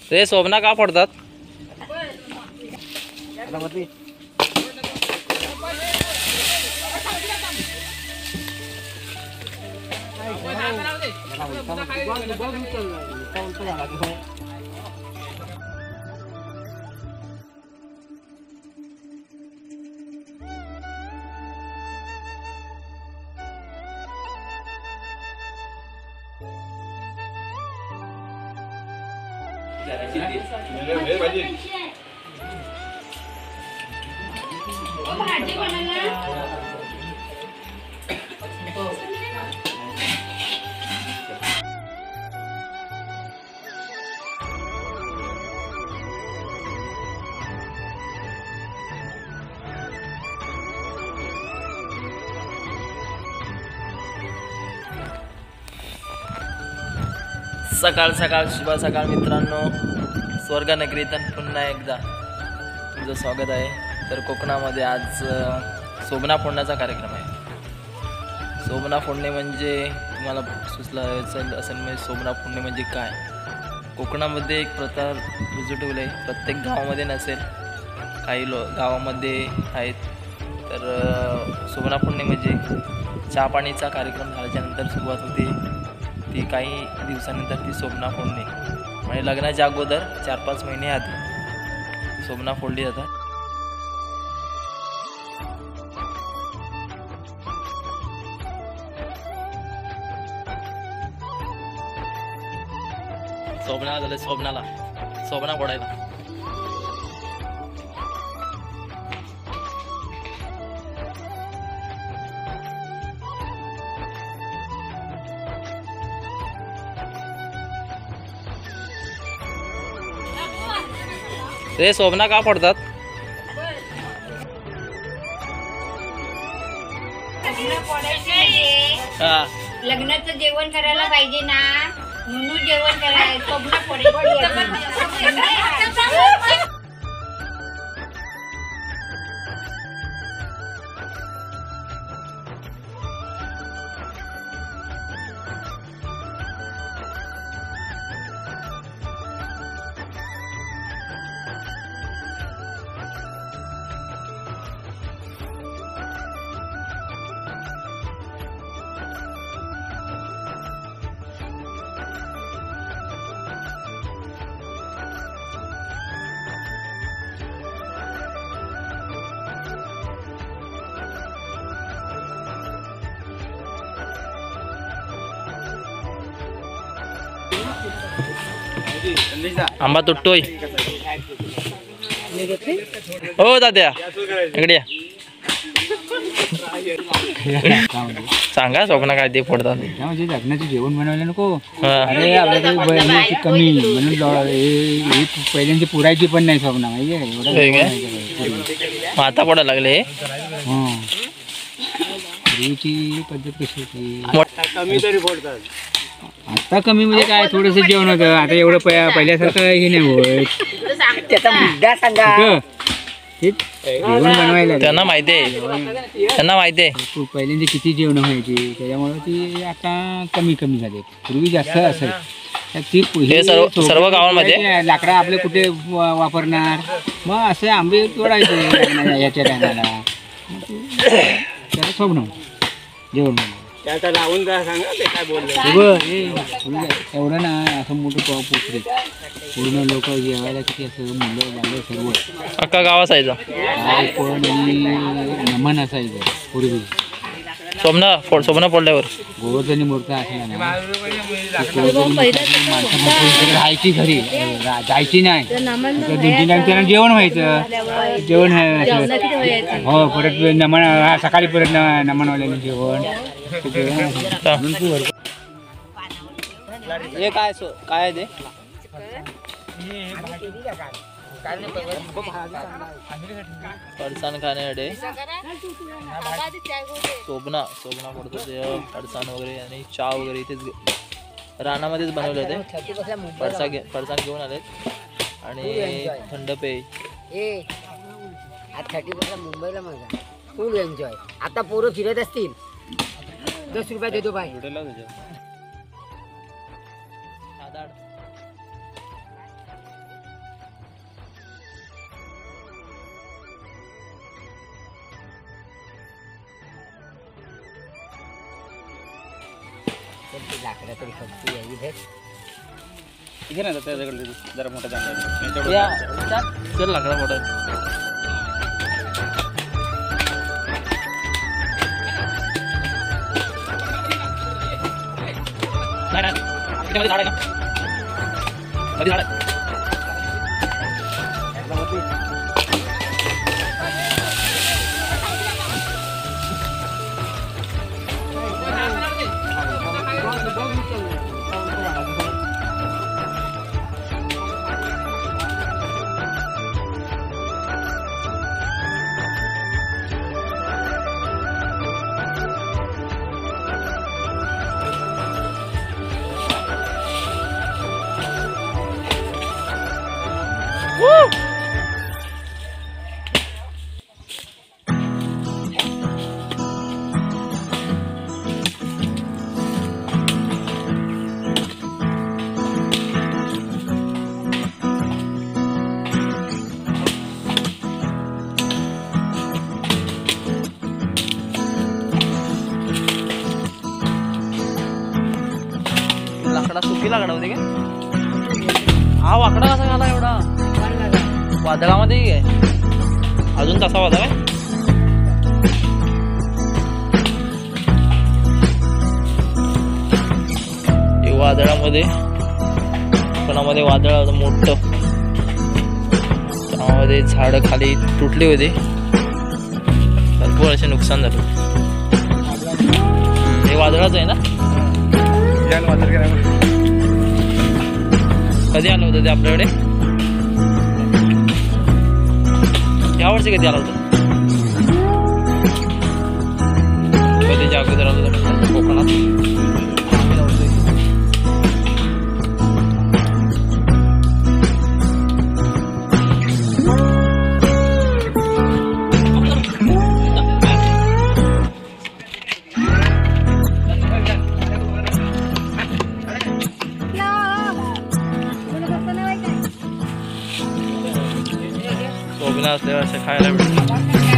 ते सोबना का फोडतात? सकाळ सकाळ शुभ सकाळ मित्रांनो, स्वर्गनगरीतून पुन्हा एकदा तुमचं स्वागत आहे. तर कोकणामध्ये आज सोबना फोडण्याचा कार्यक्रम आहे. सोबना फोडणे म्हणजे तुम्हाला सुचलं असेल म्हणजे सोबना फोडणे म्हणजे काय. कोकणामध्ये एक प्रथा रुजवली आहे, प्रत्येक गावामध्ये नसेल, काही गावामध्ये आहेत. तर सोबना फोडणे म्हणजे चहा पाणीचा कार्यक्रम झाल्याच्यानंतर सुरुवात होते. ती काही दिवसानंतर ती सोबना फोडणे म्हणजे लग्नाच्या अगोदर 4-5 महिने आधी सोबना फोडली जातात. सोबना झालं, सोबना फोडायला. ते सोबना का फोडतात? लग्नाचं जेवण करायला पाहिजे ना, म्हणून जेवण करायचं. सोबना फोडायचं. आंबा तुटतोय. हो दाद्या, इकडे या. सांगा स्वप्न काय ते फोडतात. म्हणजे लग्नाचे जेवण बनवायला नको. अरे आपल्याकडे कमी म्हणून पहिल्यांची पुरायची पण नाही स्वप्न मग आता पडायला लागले. पूर्वीची पद्धत कशी होती, कमी तरी फोडतात. आता कमी म्हणजे काय, थोडंसं जेवण होतं. आता एवढं पहिल्यासारखं हे नाही होत. त्याचा मुद्दा सांगा. जेवण बनवायला त्यांना माहिती आहे, पहिल्यांदा किती जेवण व्हायची, त्याच्यामुळे ती आता कमी झाली. पूर्वी जास्त असेल ती सर्व गावांमध्ये लाकडं आपले कुठे वापरणार. मग असे आंबे तोडायचे याच्या टायमाला. त्याला स्वप्न जेवण त्याचा लावून जा सांगा ते काय बोलले. एवढं ना असं मोठं पोचले पूर्ण लोक जेवायला किती असं मुलं बांधव सर्व अख्खा गाव असायचा. पण नमन असायचं पूर्वी. सोबना फोडल्यावर गोवर्धनी मूर्ती असायला ना, माणसं राहायची घरी, जायची नाही. 2-3 टाइम त्यांना जेवण व्हायचं. जेवण हो, परत नमन सकाळी परत नमनवाल्याने जेवण. हे काय ते फरसाण खाण्यासाठी सोबना पडतो. ते फरसाण वगैरे आणि चहा वगैरे इथेच रानामध्येच बनवले होते. फरसाण घेऊन आलेत आणि थंड पेय. आज 30 मुंबईला माझा फुल एन्जॉय. आता पोरं फिरत असतील. 10 रुपये देतो बाय. लाकडं तरी फक्त इथे घे ना त्याच्याकडे जरा मोठा चांगला या चल लाकडा मोठा झाड आहे का कधी झाड आहे लाकडा सुकी लाकडा होते का हा वाकडा कसा झाला एवढा वादळामध्ये काय अजून तसा होता काय वादळामध्ये कोणामध्ये वादळ मोठं त्यामध्ये झाड खाली तुटली होती भरपूर असे नुकसान झालं हे वादळाचं आहे ना कधी आलं होतं ते आपल्याकडे यावर्षी कधी आलं होतं कधीच्या अगोदर आलं होतं कोकणात सोबना असल्यावर असं खायला भेटतं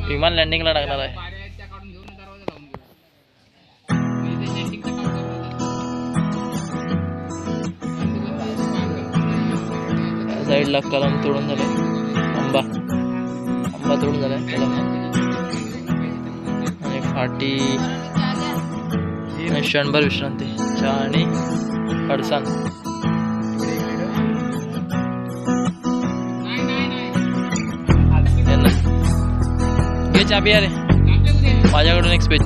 विमान लँडिंगला टाकणार आहे साईडला कलम तोडून झाले आंबा तोडून झालाय कलम आणि फाटी क्षणभर विश्रांती चहा आणि फरसाण घे चाबी अरे माझ्याकडून एक स्पेच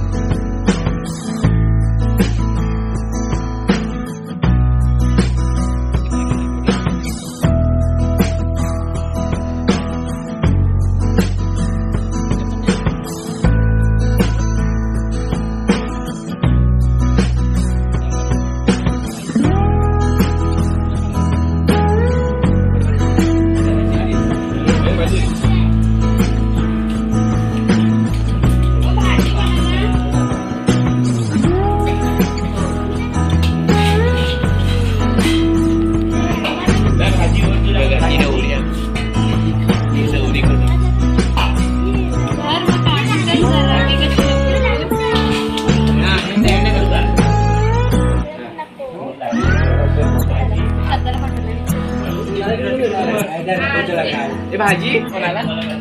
भाजी कोणाला